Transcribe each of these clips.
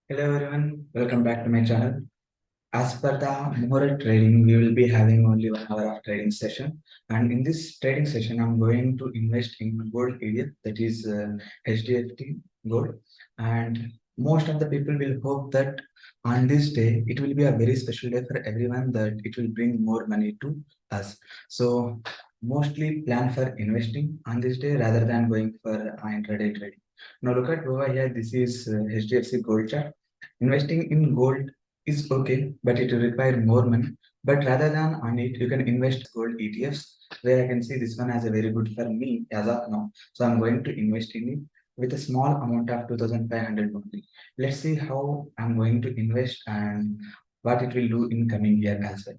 Hello everyone, welcome back to my channel. As per the Muhurat trading, we will be having only 1 hour of trading session. And in this trading session, I'm going to invest in gold area, that is HDFT gold. And most of the people will hope that on this day, it will be a very special day for everyone, that it will bring more money to us. So mostly plan for investing on this day rather than going for intraday trading. Now look at over here, this is HDFC gold chart. Investing in gold is okay, but it will require more money. But rather than on it, you can invest gold ETFs, where I can see this one has a very good for me as of now. So I'm going to invest in it with a small amount of 2,500 only. Let's see how I'm going to invest and what it will do in coming year as well.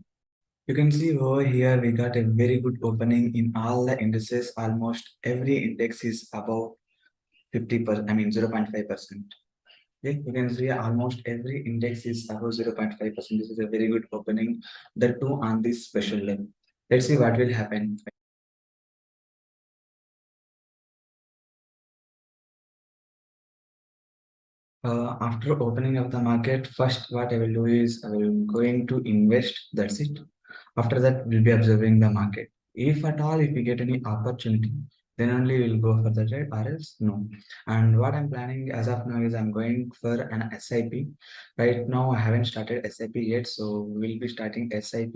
You can see over here we got a very good opening in all the indices. Almost every index is above 50%, I mean 0.5%. Yeah, you can see almost every index is above 0.5%. This is a very good opening, the two on this special level. Let's see what will happen. After opening of the market, first what I will do is I will going to invest. That's it. After that, we'll be observing the market. If at all, if we get any opportunity, then only we'll go for the trade, or else no. And what I'm planning as of now is I'm going for an SIP. Right now, I haven't started SIP yet, so we'll be starting SIP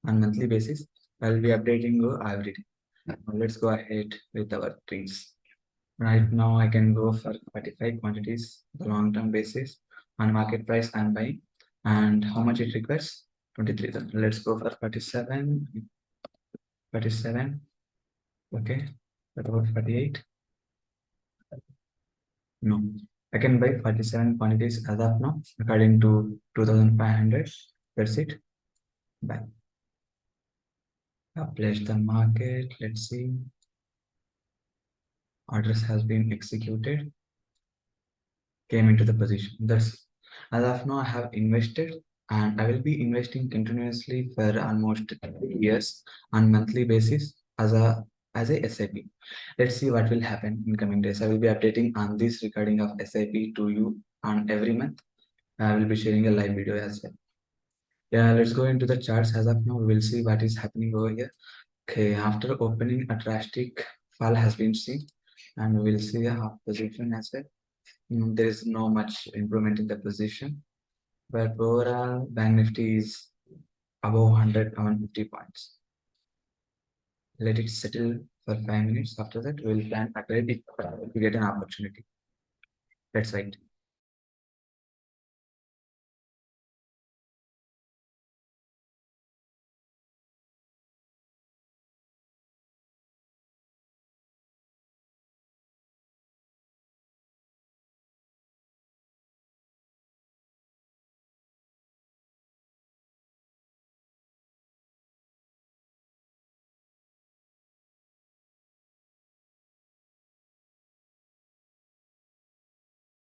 on monthly basis. I'll be updating you every day. Now, let's go ahead with our trades. Right now, I can go for 45 quantities, the long-term basis. On market price, I'm buying. And how much it requires? 23,000. Let's go for 47. 47. Okay. What about 48? No. I can buy 47 quantities as of now, according to 2,500. That's it. Buy. Place the market. Let's see. Orders has been executed. Came into the position. Thus, as of now, I have invested and I will be investing continuously for almost years on monthly basis as a SIP. Let's see what will happen in coming days. I will be updating on this recording of SIP to you on every month. I will be sharing a live video as well. Yeah, let's go into the charts. As of now, we will see what is happening over here. Okay, after opening, a drastic fall has been seen, and we will see a half position as well. There is no much improvement in the position, but overall bank nifty is above 100, 150 points. Let it settle for 5 minutes. After that, we will plan again if we get an opportunity. That's right.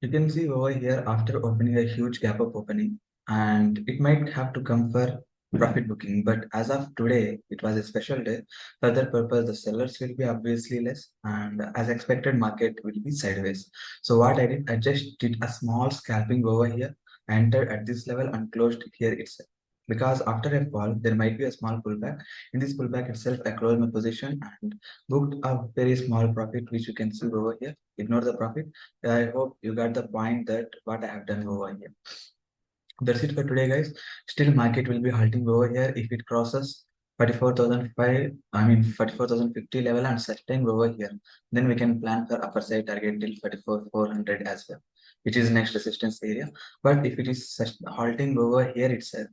You can see over here after opening a huge gap of opening, and it might have to come for profit booking. But as of today, it was a special day. For that purpose, the sellers will be obviously less, and as expected, market will be sideways. So what I did, I just did a small scalping over here, entered at this level and closed here itself. Because after a fall, there might be a small pullback. In this pullback itself, I closed my position and booked a very small profit, which you can see over here. Ignore the profit. I hope you got the point that what I have done over here. That's it for today, guys. Still, market will be halting over here if it crosses 44,005, I mean 44,050 level and sustain over here. Then we can plan for upper side target till 44,400 as well, which is next resistance area. But if it is halting over here itself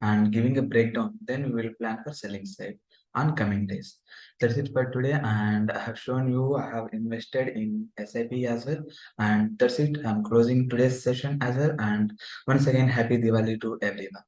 and giving a breakdown, then we will plan for selling side on coming days. That's it for today, and I have shown you I have invested in SIP as well, and that's it. I'm closing today's session as well, and once again, happy Diwali to everyone.